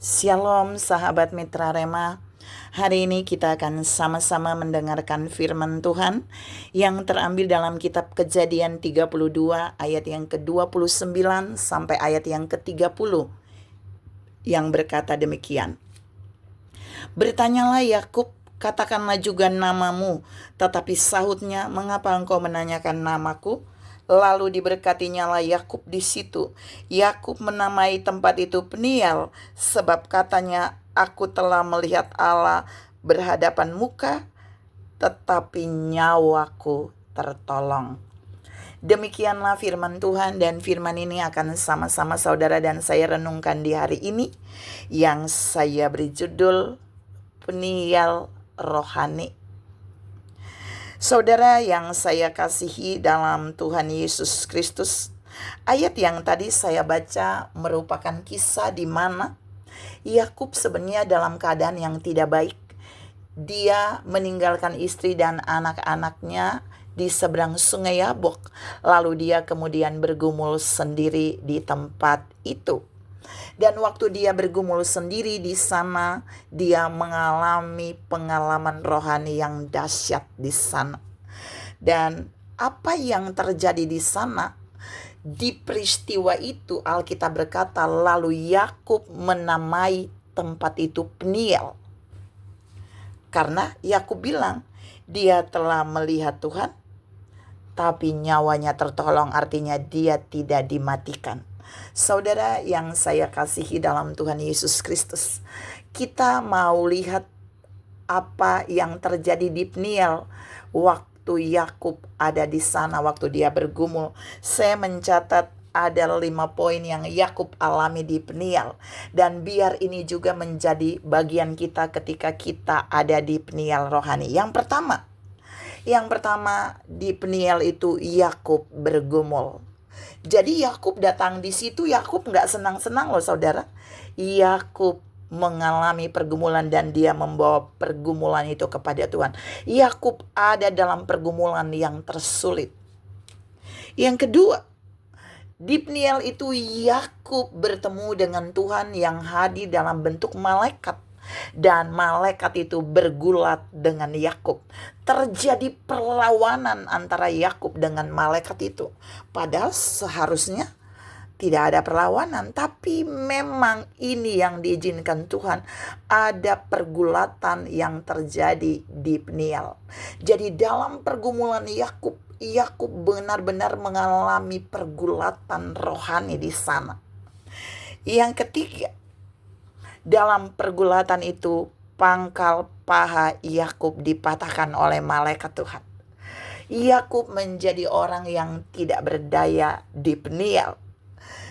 Shalom sahabat Mitra Rema. Hari ini kita akan sama-sama mendengarkan firman Tuhan yang terambil dalam kitab Kejadian 32 ayat yang ke-29 sampai ayat yang ke-30 yang berkata demikian. Bertanyalah Yakub, katakanlah juga namamu. Tetapi sahutnya, mengapa engkau menanyakan namaku? Lalu diberkatinya lah Yakub di situ. Yakub menamai tempat itu Peniel, sebab katanya, aku telah melihat Allah berhadapan muka, tetapi nyawaku tertolong. Demikianlah firman Tuhan, dan firman ini akan sama-sama saudara dan saya renungkan di hari ini, yang saya beri judul Peniel Rohani. Saudara yang saya kasihi dalam Tuhan Yesus Kristus, ayat yang tadi saya baca merupakan kisah di mana Yakub sebenarnya dalam keadaan yang tidak baik. Dia meninggalkan istri dan anak-anaknya di seberang sungai Yabok, lalu dia kemudian bergumul sendiri di tempat itu. Dan waktu dia bergumul sendiri di sana, dia mengalami pengalaman rohani yang dahsyat di sana. Dan apa yang terjadi di sana? Di peristiwa itu Alkitab berkata, lalu Yakub menamai tempat itu Peniel. Karena Yakub bilang, dia telah melihat Tuhan, tapi nyawanya tertolong, artinya dia tidak dimatikan. Saudara yang saya kasihi dalam Tuhan Yesus Kristus, kita mau lihat apa yang terjadi di Peniel waktu Yakub ada di sana, waktu dia bergumul. Saya mencatat ada 5 poin yang Yakub alami di Peniel, dan biar ini juga menjadi bagian kita ketika kita ada di Peniel rohani. Yang pertama di Peniel itu Yakub bergumul. Jadi Yakub datang di situ, Yakub nggak senang-senang loh saudara. Yakub mengalami pergumulan dan dia membawa pergumulan itu kepada Tuhan. Yakub ada dalam pergumulan yang tersulit. Yang kedua, di Peniel itu Yakub bertemu dengan Tuhan yang hadir dalam bentuk malaikat. Dan malaikat itu bergulat dengan Yakub. Terjadi perlawanan antara Yakub dengan malaikat itu. Padahal seharusnya tidak ada perlawanan, tapi memang ini yang diizinkan Tuhan. Ada pergulatan yang terjadi di Peniel. Jadi dalam pergumulan Yakub benar-benar mengalami pergulatan rohani di sana. Yang ketiga, dalam pergulatan itu pangkal paha Yakub dipatahkan oleh malaikat Tuhan. Yakub menjadi orang yang tidak berdaya di Peniel.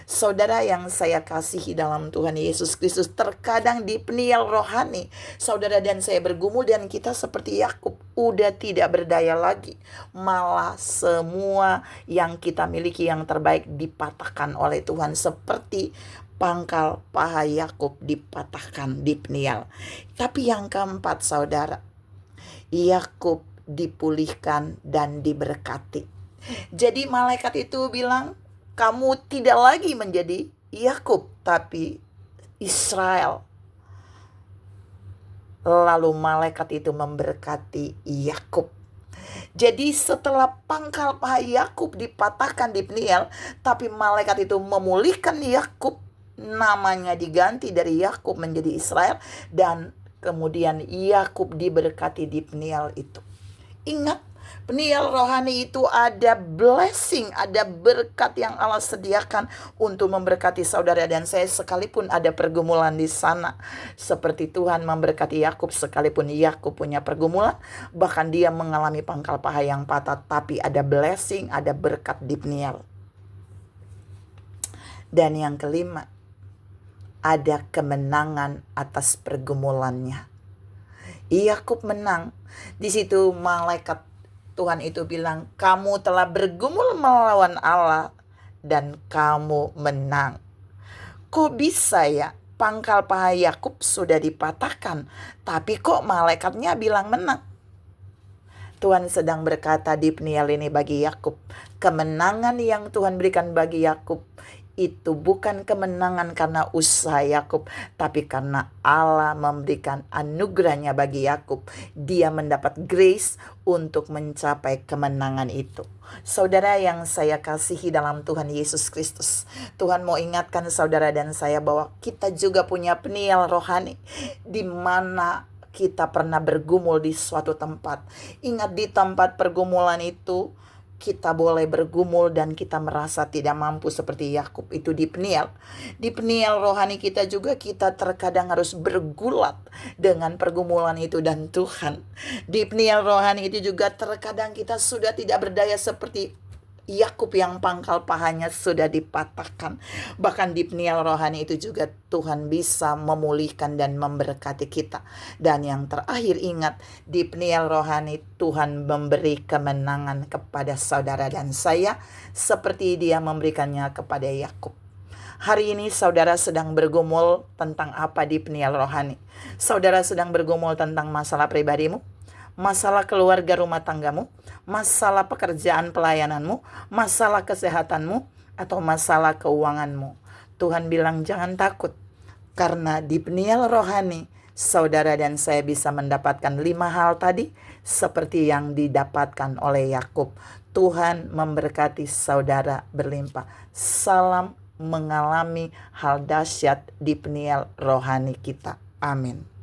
Saudara yang saya kasihi dalam Tuhan Yesus Kristus, terkadang di Peniel rohani saudara dan saya bergumul dan kita seperti Yakub udah tidak berdaya lagi. Malah semua yang kita miliki yang terbaik dipatahkan oleh Tuhan, seperti pangkal paha Yakub dipatahkan di Peniel. Tapi yang keempat saudara, Yakub dipulihkan dan diberkati. Jadi malaikat itu bilang, kamu tidak lagi menjadi Yakub, tapi Israel. Lalu malaikat itu memberkati Yakub. Jadi setelah pangkal paha Yakub dipatahkan di Peniel, tapi malaikat itu memulihkan Yakub, namanya diganti dari Yakub menjadi Israel, dan kemudian Yakub diberkati di Peniel itu. Ingat, Peniel rohani itu ada blessing, ada berkat yang Allah sediakan untuk memberkati saudara dan saya, sekalipun ada pergumulan di sana. Seperti Tuhan memberkati Yakub, sekalipun Yakub punya pergumulan, bahkan dia mengalami pangkal paha yang patah, tapi ada blessing, ada berkat di Peniel. Dan yang kelima, ada kemenangan atas pergumulannya. Yakub menang. Di situ malaikat Tuhan itu bilang, kamu telah bergumul melawan Allah dan kamu menang. Kok bisa ya? Pangkal paha Yakub sudah dipatahkan, tapi kok malaikatnya bilang menang? Tuhan sedang berkata di Peniel ini bagi Yakub, kemenangan yang Tuhan berikan bagi Yakub itu bukan kemenangan karena usaha Yakub, tapi karena Allah memberikan anugerahnya bagi Yakub. Dia mendapat grace untuk mencapai kemenangan itu. Saudara yang saya kasihi dalam Tuhan Yesus Kristus, Tuhan mau ingatkan saudara dan saya bahwa kita juga punya peniel rohani, di mana kita pernah bergumul di suatu tempat. Ingat, di tempat pergumulan itu kita boleh bergumul dan kita merasa tidak mampu seperti Yakub itu di peniel. Di peniel rohani kita juga kita terkadang harus bergulat dengan pergumulan itu, dan Tuhan, di peniel rohani itu juga terkadang kita sudah tidak berdaya seperti Yakub yang pangkal pahanya sudah dipatahkan. Bahkan di peniel rohani itu juga Tuhan bisa memulihkan dan memberkati kita. Dan yang terakhir, ingat, di peniel rohani Tuhan memberi kemenangan kepada saudara dan saya seperti Dia memberikannya kepada Yakub. Hari ini saudara sedang bergumul tentang apa di peniel rohani? Saudara sedang bergumul tentang masalah pribadimu, masalah keluarga rumah tanggamu, masalah pekerjaan pelayananmu, masalah kesehatanmu, atau masalah keuanganmu. Tuhan bilang jangan takut, karena di peniel rohani saudara dan saya bisa mendapatkan 5 hal tadi seperti yang didapatkan oleh Yakub. Tuhan memberkati saudara berlimpah. Salam mengalami hal dahsyat di peniel rohani kita. Amin.